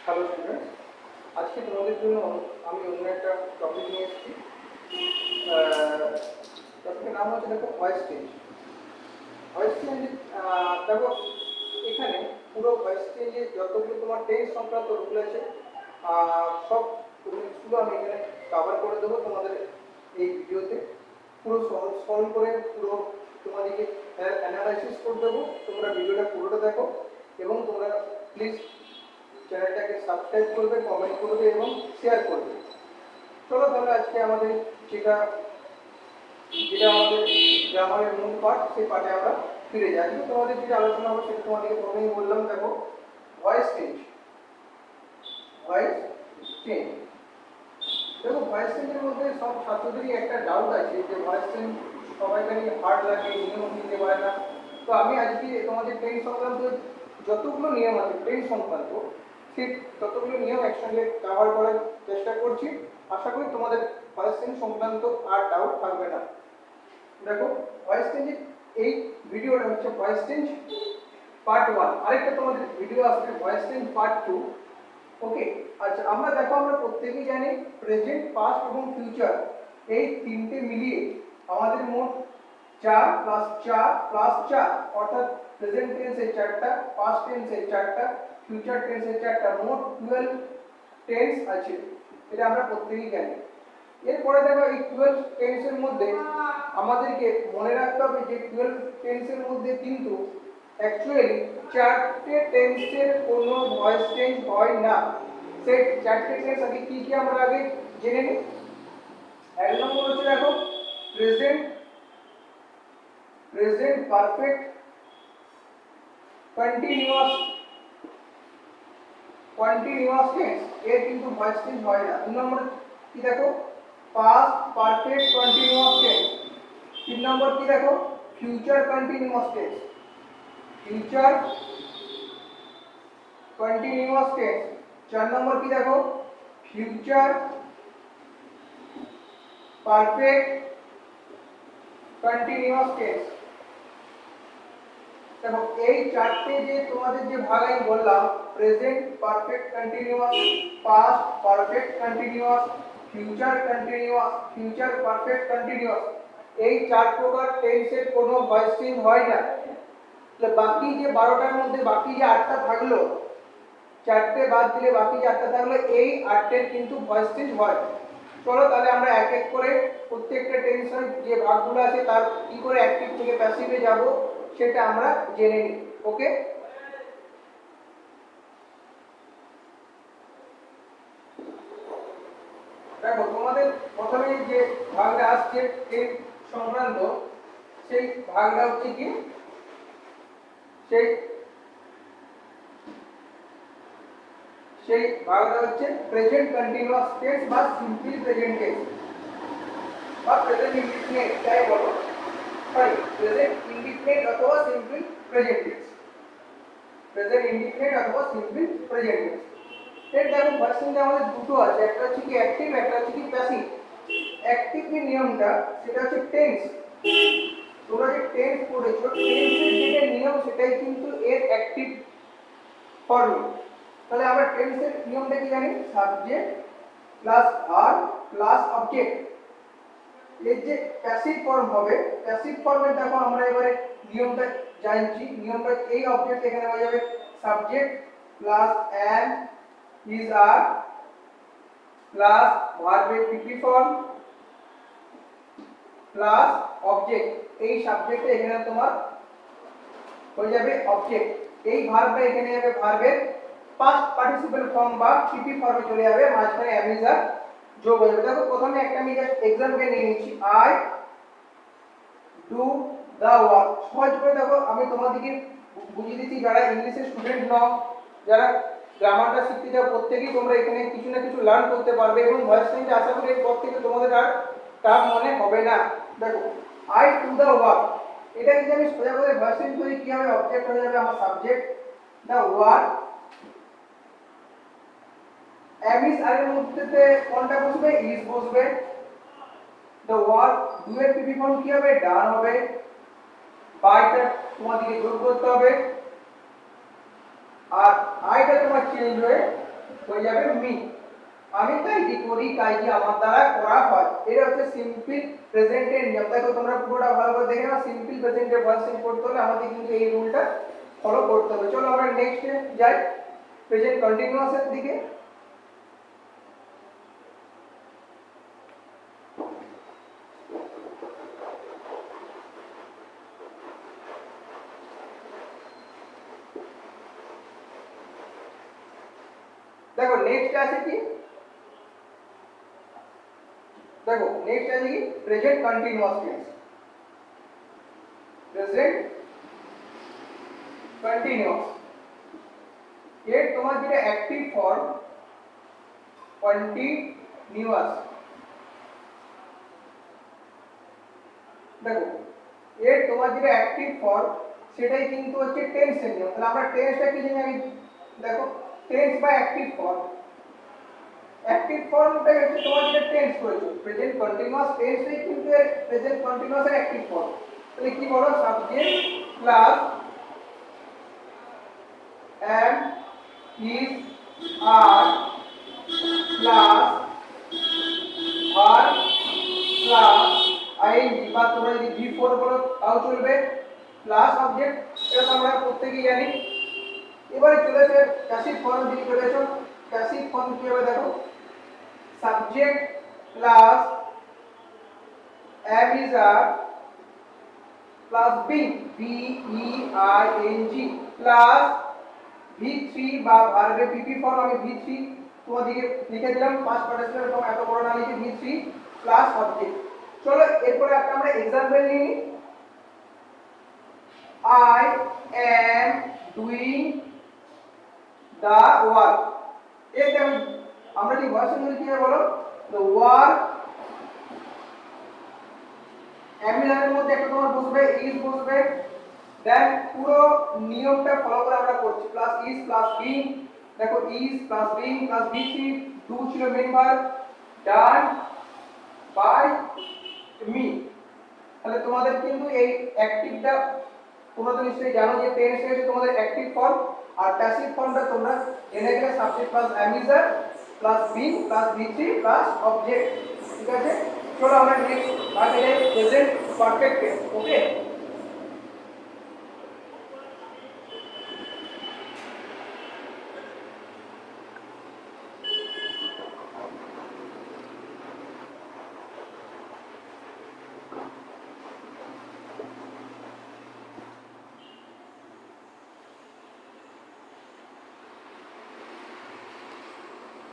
Hello students, আজকে তোমাদের জন্য আমি অন্য একটা টপিক নিয়ে এসেছি। টপিকের নাম হচ্ছে দেখো ভয়েস চেঞ্জ। ভয়েস চেঞ্জ দেখো এখানে পুরো ভয়েস চেঞ্জে যতগুলো তোমার টেন্স সংক্রান্ত রুল আছে সব রুলসগুলো আমি এখানে কভার করে দেবো তোমাদের এই ভিডিওতে। পুরো সহজ সরল করে পুরো তোমাদেরকে অ্যানালাইসিস করে দেবো। তোমরা ভিডিওটা পুরোটা দেখো এবং তোমরা প্লিজ চ্যানেলটাকে সাবস্ক্রাইব করবে, কমেন্ট করবে এবং শেয়ার করবে। চলো তাহলে আজকে আমাদের যেটা যেটা আমাদের গ্রামারের মূল পাঠ, সেই পাঠে আমরা ফিরে যাই। আজকে তোমাদের যেটা আলোচনা হবে সেটা তোমাদেরকে প্রথমেই বললাম, দেখো ভয়েস চেঞ্জ। ভয়েস চেঞ্জ দেখো, ভয়েস চেঞ্জের মধ্যে সব ছাত্রদেরই একটা ডাউট আছে যে ভয়েস চেঞ্জ সবাইকারই হার্ড লাগে, নিয়ম নিতে পারে না। তো আমি আজকে তোমাদের টেন সংক্রান্ত যতগুলো নিয়ম আছে টেন সংক্রান্ত, সেই ততগুলো নিয়ম একসঙ্গে কভার করার চেষ্টা করছি। আশা করি তোমাদের ভয়েস চেঞ্জ সংক্রান্ত আর ডাউট থাকবে না। দেখো ভয়েস চেঞ্জের এই ভিডিওটা হচ্ছে ভয়েস চেঞ্জ পার্ট 1। আরেকটা তোমাদের ভিডিও আসবে ভয়েস চেঞ্জ পার্ট 2। ওকে, আচ্ছা আমরা দেখো আমরা প্রত্যেকেই জানি প্রেজেন্ট, পাস্ট এবং ফিউচার এই তিনটে মিলিয়ে আমাদের মোট 4 প্লাস 4 প্লাস 4, অর্থাৎ প্রেজেন্ট টেন্সে 4টা, পাস্ট টেন্সে 4টা, ফিউচার টেন্সে 4টা, মোট 12 টেন্স আছে। এটা আমরা প্রত্যেকেই জানি। এরপরে দেখো এই 12 টেন্সের মধ্যে আমাদেরকে মনে রাখতে হবে যে 12 টেন্সের মধ্যে কিন্তু অ্যাকচুয়ালি 4টে টেন্সের কোনো ভয়েস চেঞ্জ হয় না। সেই 4টে টেন্স আগে কি কি আমরা আগে জেনে নিই। এক নম্বর হচ্ছে দেখো প্রেজেন্ট পারফেক্ট কন্টিনিউয়াস টেন্স, এর কিন্তু ভয়েস চেঞ্জ হয় না। 2 নম্বর কি দেখো পাস্ট পারফেক্ট কন্টিনিউয়াস টেন্স। 3 নম্বর কি দেখো future continuous tense. Future continuous tense. 4 নম্বর কি দেখো ফিউচার পারফেক্ট কন্টিনিউয়াস টেন্স। দেখো এই চারটে যে তোমাদের যে ভাগ আমি বললাম, present perfect continuous, past perfect continuous, future perfect continuous, এই 4 প্রকার টেন্সের কোনো ভয়েস চেঞ্জ হয় না। তাহলে বাকি যে 12টার মধ্যে বাকি যে 8টা থাকলো, 4টে বাদ দিলে বাকি যে 8টা থাকলো, এই 8টের কিন্তু ভয়েস চেঞ্জ হয়। চলো তাহলে আমরা এক এক করে প্রত্যেকটা টেন্সের যে ভাগগুলো আছে তার কি করে অ্যাক্টিভ থেকে প্যাসিভে যাব সেটা আমরা জেনে নিই। ওকে, দেখো তোমাদের প্রথমে যে ভাগটা আসছে টেন্স সংক্রান্ত, সেই ভাগটা হচ্ছে কি সেই ভাগটা হচ্ছে প্রেজেন্ট কন্টিনিউয়াস টেন্স বা সিম্পল প্রেজেন্ট টেন্স বা প্রেজেন্ট ইনডিফিনিট যাই বলো, সরি প্রেজেন্ট ইনডিফিনিট অথবা simple present tense. Present indefinite অথবা সিম্পল প্রেজেন্ট টেন্স। এর দেখো ভয়েস চেঞ্জ আমাদের দুটো আছে, একটা হচ্ছে কি অ্যাক্টিভ, একটা হচ্ছে কি প্যাসিভ। অ্যাক্টিভ যে নিয়মটা সেটা হচ্ছে টেন্স। তোমরা যে টেন্স পড়েছো, টেন্সের যেটা নিয়ম সেটাই কিন্তু এর অ্যাক্টিভ ফর্ম। তাহলে আমরা টেন্সের নিয়মটা কি জানি, subject plus verb plus object. এর যে প্যাসিভ ফর্ম হবে, প্যাসিভ ফর্মে দেখো আমরা এবারে নিয়মটা জানছি। নিয়মটা এই অবজেক্ট এখানে হয়ে যাবে সাবজেক্ট প্লাস অ্যান, ইজ, আর প্লাস ভার্বের পিপি ফর্ম প্লাস অবজেক্ট। এই সাবজেক্টে এখানে তোমার হয়ে যাবে অবজেক্ট। এই ভার্বটা এখানে যাবে ভার্বের পাস্ট পার্টিসিপল ফর্ম বা পিপি ফর্মে চলে যাবে, মাঝখানে অ্যাম ইজ আর যোগ হয়ে যাবে। দেখো প্রথমে একটা আমি জাস্ট एग्जांपल নিয়ে নিচ্ছি, আই ডু দা ওয়ার্ক। সহজ করে দেখো আমি তোমাদেরকে বুঝিয়ে দিচ্ছি, যারা ইংলিশের স্টুডেন্ট নও, যারা গ্রামারটা শিখতে যাও, প্রত্যেকেই তোমরা এখানে কিছু না কিছু লার্ন করতে পারবে এবং ভয়েস চেঞ্জ আশা করি এরপর থেকে তোমাদের আর টাফ মনে হবে না। দেখো আই ডু দা ওয়ার্ক, এটা যদি আমি সোজা করে ভয়েস চেঞ্জ করি কি হবে, অবজেক্ট হয়ে যাবে আমার subject, the work, am is are এর মধ্যে কোনটা বসবে, ইজ বসবে, দ্য ওয়ার্ক ডু এর পিপি ফর্ম কি হবে, ডান হবে, বাইটা তোমাদেরকে যোগ করতে হবে, আর আইটা তোমার চেঞ্জ হয়ে হয়ে যাবে মি। আমি কাজটি করি, কাজটি আমার দ্বারা করা হয়। এটা হচ্ছে সিম্পল প্রেজেন্টের নিয়ম। দেখো তোমরা পুরোটা ভালো করে দেখে নাও। সিম্পল প্রেজেন্টের ভয়েস চেঞ্জ করতে হলে আমাদের কিন্তু এই রুলটা ফলো করতে হবে। চলো আমরা নেক্সট যাই, প্রেজেন্ট কন্টিনিউয়াসের দিকে। দেখো নেক্সট আছে কি, দেখো নেক্সট আছে কি present continuous tense. Present continuous এর তোমার যেটা অ্যাক্টিভ ফর্ম কন্টিনিউয়াস, দেখো এর তোমার যেটা অ্যাক্টিভ ফর্ম সেটাই কিন্তু হচ্ছে টেন্সের নিয়ম। তাহলে আমরা টেন্সটা কি জানি আগে দেখো, টেন্স বা অ্যাক্টিভ ফর্ম। অ্যাক্টিভ ফর্মটা হচ্ছে তোমার যেটা টেন্স করেছো, প্রেজেন্ট কন্টিনিউয়াস টেন্সটাই কিন্তু এর প্রেজেন্ট কন্টিনিউয়াসের অ্যাক্টিভ ফর্ম। তাহলে কি বলো, subject plus am is are plus verb plus ing, বা তোমরা যদি before বলো তাও চলবে, প্লাস অবজেক্ট। এটা তো আমরা প্রত্যেকেই জানি। এবারে চলে আসে প্যাসিভ ফর্ম দিকে চলে এসো। প্যাসিভ ফর্ম কি হবে দেখো, subject plus am is are plus being bing plus v3 বা ভার্বের পিপি ফর্ম। আমি v3 তোমাদেরকে লিখে দিলাম, পাঁচ পার্টিসিপেন্ট ফর্ম এত বড় না লিখে v3 প্লাস অবজেক্ট। চলো এরপরে একটা আমরা एग्जांपल নিই। I am doing the work। এই দেখো আমরা কি ভার্সন বলি কি বলো, the work am এর মধ্যে একটা তোমার বসবে is বসবে, দেন পুরো নিয়মটা ফলো করে আমরা করছি, প্লাস is প্লাস being। দেখো is plus being plus v3, do ছিল main verb, done by me। তাহলে তোমাদের কিন্তু এই অ্যাক্টিভটা তোমরা তো নিশ্চয়ই জানো যে টেন্স হচ্ছে তোমাদের অ্যাক্টিভ ফর্ম, আর প্যাসিভ ফর্মটা তোমরা জেনে গেলে subject plus am is are plus being plus v3 plus object. ঠিক আছে, চলো আমরা নেক্সট আগে যাই, প্রেজেন্ট পারফেক্ট টেন্স। ওকে,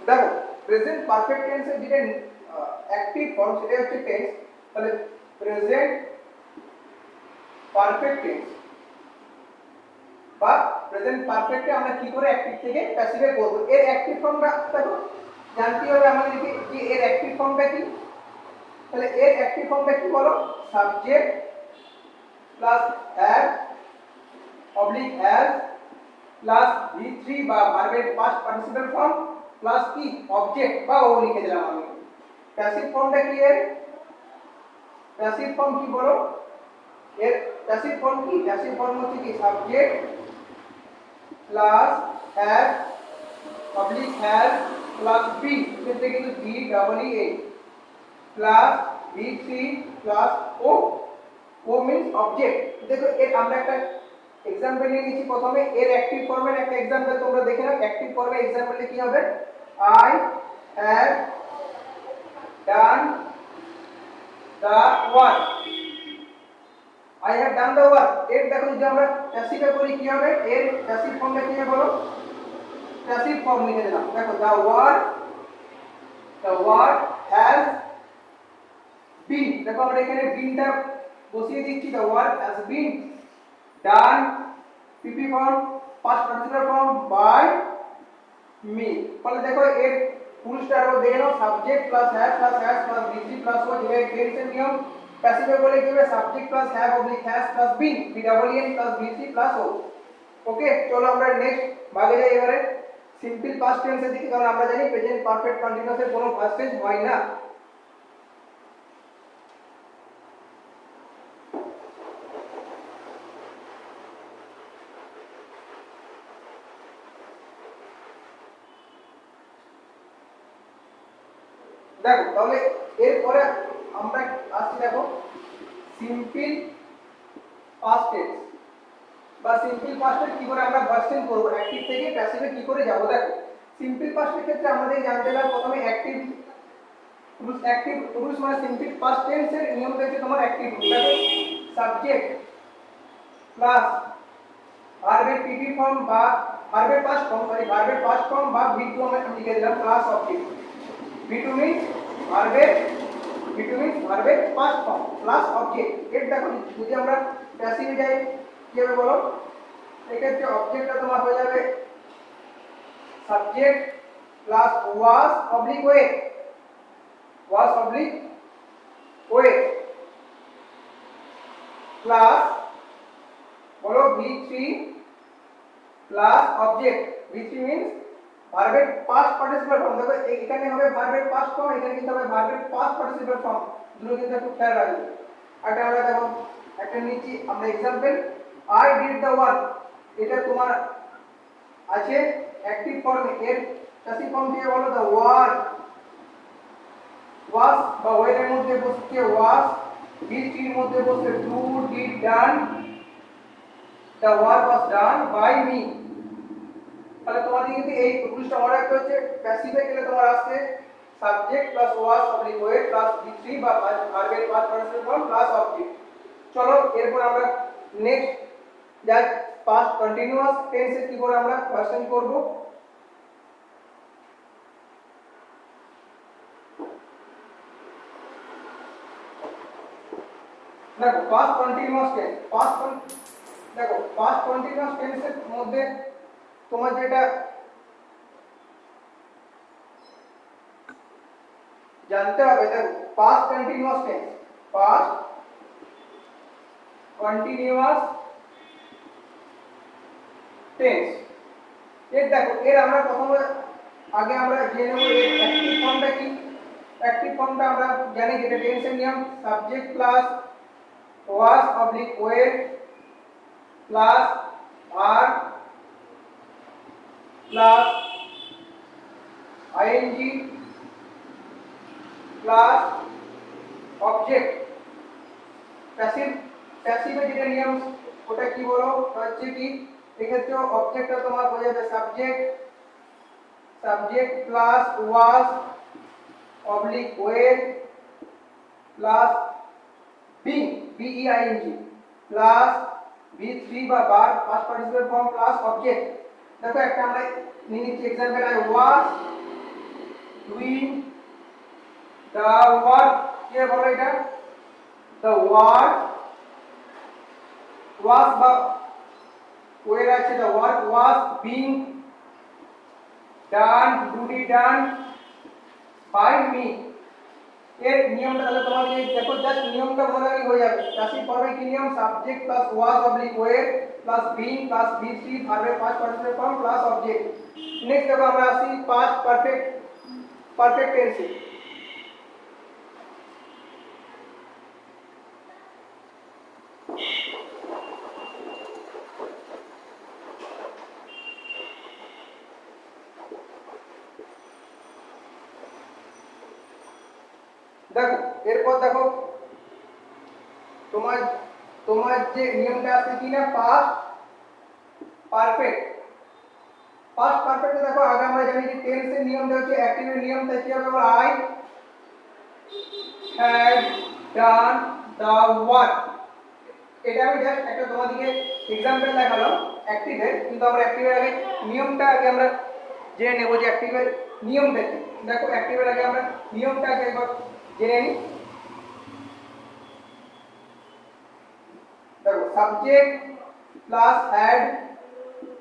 দেখো প্রেজেন্ট পারফেক্ট টেন্সের যেটা অ্যাক্টিভ ফর্ম সেটা হচ্ছে টেন্স। তাহলে প্রেজেন্ট পারফেক্ট টেন্স বা প্রেজেন্ট পারফেক্টে আমরা কি করে অ্যাক্টিভ থেকে প্যাসিভে করব। এর অ্যাক্টিভ ফর্মটা দেখো জানতে হবে আমাদেরকে যে এর অ্যাক্টিভ ফর্মটা কি। তাহলে এর অ্যাক্টিভ ফর্মটা কি বলো, subject plus have oblique has plus v3 বা ভার্বের পাস্ট পার্টিসিপল ফর্ম প্লাস কি অবজেক্ট বা ও লিখে দিলাম আমি। প্যাসিভ ফর্মটা কি এর, প্যাসিভ ফর্ম কি বলো, এর প্যাসিভ ফর্ম কি, প্যাসিভ ফর্ম হচ্ছে কি subject plus have oblique has plus B, এতে কিন্তু B double E A plus v3 plus O, O means object. দেখো এর আমরা একটা एग्जांपल নিয়ে নিচ্ছি। প্রথমে এর অ্যাক্টিভ ফর্মের একটা एग्जांपल তোমরা দেখে নাও। অ্যাক্টিভ ফর্মের एग्जांपल কি হবে, I have done the work। I have done the work। এর দেখো যদি আমরা প্যাসিভে করি কি হবে, এর প্যাসিভ ফর্মটা কি হবে বলো, প্যাসিভ ফর্ম লিখে দিলাম। দেখো the work has been, দেখো আমরা এখানে বিনটা বসিয়ে দিচ্ছি, the work has been done pp form past participle form by me। তাহলে দেখো এর ফুল স্টার ও দেখে নাও, subject plus have plus has plus v3 plus O, যেটা টেন্সের নিয়ম। প্যাসিভে বলে কি হবে, subject plus have oblique has plus been B double N plus v3 plus O. Okay, চলো আমরা নেক্সট ভাগে যাই এবারে সিম্পল পাস্ট টেন্সের দিকে। কারণ আমরা জানি প্রেজেন্ট পারফেক্ট কন্টিনিউয়াসের কোনো পাস্ট টেন্স হয় না। দেখো তাহলে এরপরে আমরা আসছি, দেখো সিম্পল পাস্ট টেন্স বা সিম্পল পাস্টে কি করে আমরা ভয়েস চেঞ্জ করব, অ্যাক্টিভ থেকে প্যাসিভে কি করে যাব। দেখো সিম্পল পাস্টের ক্ষেত্রে আমাদের জানতে হবে প্রথমে অ্যাক্টিভ রুলস। অ্যাক্টিভ রুলস মানে সিম্পল পাস্ট টেন্সের নিয়ম হচ্ছে তোমার অ্যাক্টিভ রুল। দেখো সাবজেক্ট প্লাস ভার্বের পিপি ফর্ম বা ভার্বের পাস্ট ফর্ম, ভার্বের পাস্ট ফর্ম বা ভি2 আমরা লিখে দিলাম প্লাস অবজেক্ট। ভি2 মিন্স ভার্বের পাস্ট ফর্ম প্লাস অবজেক্ট। এর দেখো যদি আমরা প্যাসিভে যাই কি হবে বলো, এক্ষেত্রে অবজেক্টটা তোমার হয়ে যাবে subject plus was oblique way, was oblique were plus বলো v3 plus object. v3 means ভার্বের পাস্ট পার্টিসিপল ফর্ম। দেখো এখানে হবে ভার্বের পাস্ট ফর্ম, এখানে কিন্তু হবে ভার্বের পাস্ট পার্টিসিপল ফর্ম, দুটো কিন্তু একটু খেয়াল রাখবে। একটা আমরা দেখো একটা নিচ্ছি আমরা example I did the work, এটা তোমার আছে অ্যাক্টিভ ফর্মে। এর প্যাসিভ ফর্ম দিয়ে বলো দ্য ওয়ার্ক ওয়াজ বা ওয়ের মধ্যে বসছে ওয়াজ, ডিড এর মধ্যে বসছে do, did done, the work was done by me. তাহলে তোমাদের কিন্তু এই রুলসটা মনে রাখতে হচ্ছে, প্যাসিভে গেলে তোমার আসছে subject plus was oblique were plus v3 বা ভার্বের past participle form plus object. চলো এরপর আমরা নেক্সট যা পাস্ট কন্টিনিউয়াস টেন্সে কি করে আমরা ভার্সন করব। দেখো পাস্ট কন্টিনিউয়াস টেন্স, দেখো পাস্ট কন্টিনিউয়াস টেন্সের মধ্যে তোমার যেটা জানতে হবে, দেখো past continuous tense, past continuous tense এর দেখো এর আমরা প্রথমে আগে আমরা জেনে নেব এর অ্যাক্টিভ ফর্মটা কি। অ্যাক্টিভ ফর্মটা আমরা জানি যেটা টেন্সের নিয়ম subject plus was oblique were plus verb plus I N G plus object. প্যাসিভে যেটা নিয়ম ওটা কি বলো হচ্ছে কি, এক্ষেত্রে অবজেক্টটা তোমার হয়ে যাবে subject plus was oblique were plus being B E I N G plus v3 বা verb past participle form plus object. দেখো একটা আমরা নিয়ে নিচ্ছি example I was doing the work, কি বলো এটা দ্য ওয়ার্ক ওয়াজ বা ওয়ের আছে the work was being done ডুডি ডান বাই মি। এর নিয়মটা তাহলে তোমাকে দেখো জাস্ট নিয়মটা মনে রাখলে হয়ে যাবে। প্যাসিভ ফর্মে কি নিয়ম subject plus was oblique were plus being plus v3 ভার্বের past participle form plus object. Next দেখো আমরা আসি পাস্ট পারফেক্ট টেন্সে। দেখো এরপর দেখো তোমার তোমার যে নিয়মটা আছে কি না পাস্ট পারফেক্ট। পাস্ট পারফেক্টে দেখো আগে আমরা জানি যে টেন্সের নিয়মটা হচ্ছে অ্যাক্টিভের নিয়মটা কি হবে বলো I had done the work. এটা আমি জাস্ট একটা তোমাদেরকে एग्जांपल দেখালাম অ্যাক্টিভের, কিন্তু আমরা অ্যাক্টিভের আগে নিয়মটা আগে আমরা জেনে নেব যে অ্যাক্টিভের নিয়মটা কি। দেখো অ্যাক্টিভের আগে আমরা নিয়মটা আগে একবার জেনে নিই। দেখো subject plus had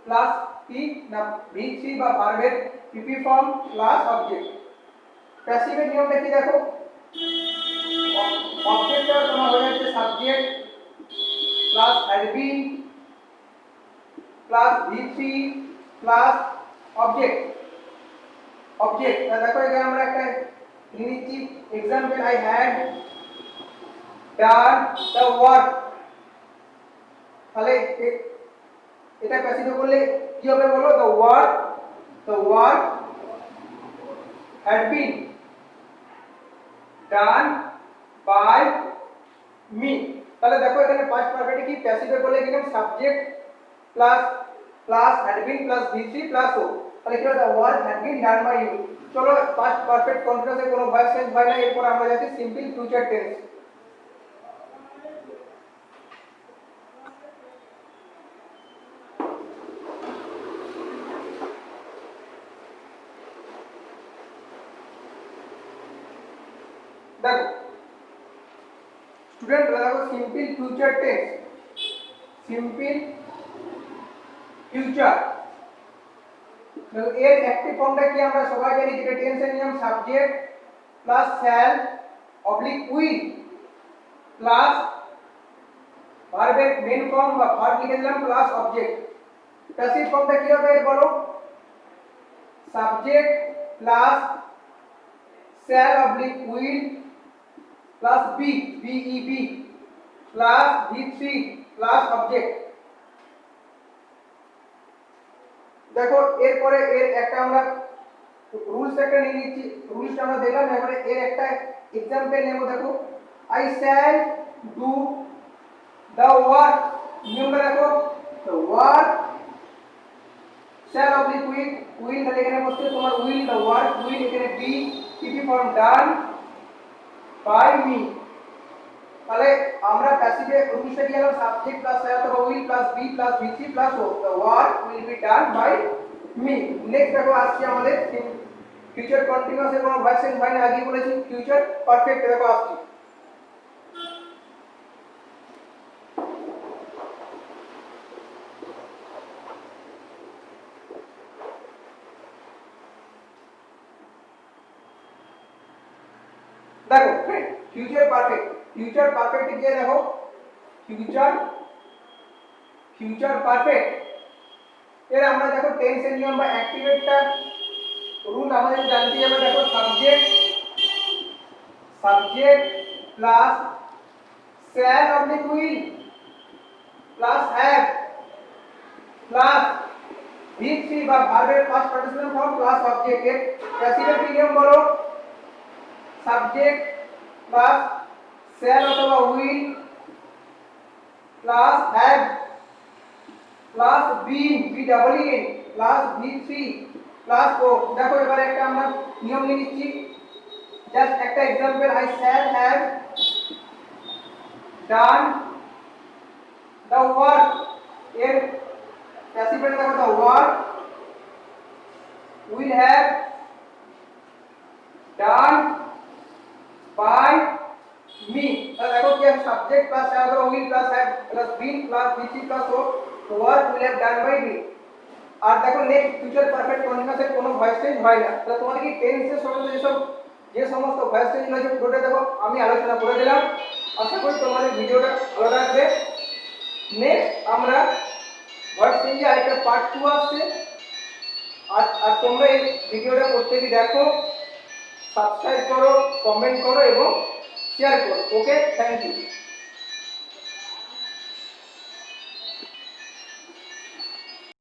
plus P না v3 বা ভার্বের পিপি ফর্ম প্লাস অবজেক্ট। প্যাসিভের নিয়মটা কি দেখো অবজেক্টটা তোমার হয়ে যাচ্ছে subject plus had been plus v3 plus object. দেখো এখানে আমরা একটা নিচ্ছি example I had done the work. তাহলে এটা প্যাসিভে করলে কি হবে বলো the work had been done by me. তাহলে দেখো এখানে পাস্ট পারফেক্টে কি প্যাসিভে বলে গেলাম subject plus plus had been plus ভি3 প্লাস ও, তাহলে কি হলো work had been done by you. চলো পাস্ট পারফেক্ট কন্টিনিউয়াসে কোনো ভয়েস চেঞ্জ হয় না, এরপর আমরা যাচ্ছি সিম্পল ফিউচার টেন্স। দেখো স্টুডেন্ট দেখো simple future tense, simple future এর অ্যাক্টিভ ফর্মটা কি আমরা সবাই জানি, যেটা টেন্সের নিয়ম subject plus shall oblique will plus ভার্বের মেন ফর্ম বা ভার্ব লিখে দিলাম প্লাস অবজেক্ট। প্যাসিভ ফর্মটা কি হবে এর বলো, subject plus shall oblique will plus be বিইবি প্লাস ভি3 প্লাস অবজেক্ট। দেখো এরপরে এর একটা আমরা রুলস একটা নিয়ে নিচ্ছি, রুলসটা আমরা দেখলাম, এবারে এর একটা एग्जांपल নেব। দেখো I shall do the work, নিয়মটা দেখো the work shall oblique will, will তাহলে এখানে বসছে তোমার উইল, দ্য ওয়ার্ক উইল এখানে be TP form done by me. তাহলে আমরা প্যাসিভে রুলসটা কি হলো সাবজেক্ট প্লাস শ্যাল অথবা উইল প্লাস বি প্লাস ভি3 plus O, the work will be done by me. Next দেখো আসছে আমাদের ফিউচার কন্টিনিউয়াস এর কোনো ভয়েস চেঞ্জ হয় না, আগে বলেছি ফিউচার পারফেক্ট। দেখো আসছে দেখো ফিউচার পারফেক্ট, ফিউচার পারফেক্ট গিয়ে দেখো ফিউচার ফিউচার পারফেক্ট এর আমরা দেখো টেন্সের নিয়ম বা অ্যাক্টিভেটটা রুল আমাদের জানতে হবে। দেখো subject subject plus shall oblique will plus have plus ভি3 বা ভার্বের first participle form plus object. এর প্যাসিভের কি নিয়ম বলো, সাবজেক্ট প্লাস শ্যাল অথবা will plus have plus been B double N plus ভি3 প্লাস ও। দেখো এবারে একটা আমরা নিয়ম নিয়ে নিচ্ছি, জাস্ট একটা example, I shall have done the work. এর প্যাসিভে দেখো the work will have done by me. তাহলে দেখো কি আছে সাবজেক্ট প্লাস শ্যাল অথবা will plus have plus been plus ভি3 plus O, the work will have done by me. আর দেখো নেক্সট ফিউচার পারফেক্ট কন্টিনিউয়াস এর কোনো ভয়েস চেঞ্জ হয় না। তাহলে তোমাদের কি টেন্সের সম্বন্ধে যে সমস্ত ভয়েস চেঞ্জ হয়েছে পুরোটা দেখো আমি আলোচনা করে দিলাম। আশা করি তোমাদের ভিডিওটা ভালো লাগবে। নেক্সট আমরা ভয়েস চেঞ্জে আরেকটা পার্ট 2 আসছে, আর তোমরা এই ভিডিওটা প্রত্যেকদিন দেখো, সাবস্ক্রাইব করো, কমেন্ট করো এবং শেয়ার করো। ওকে, থ্যাংক ইউ।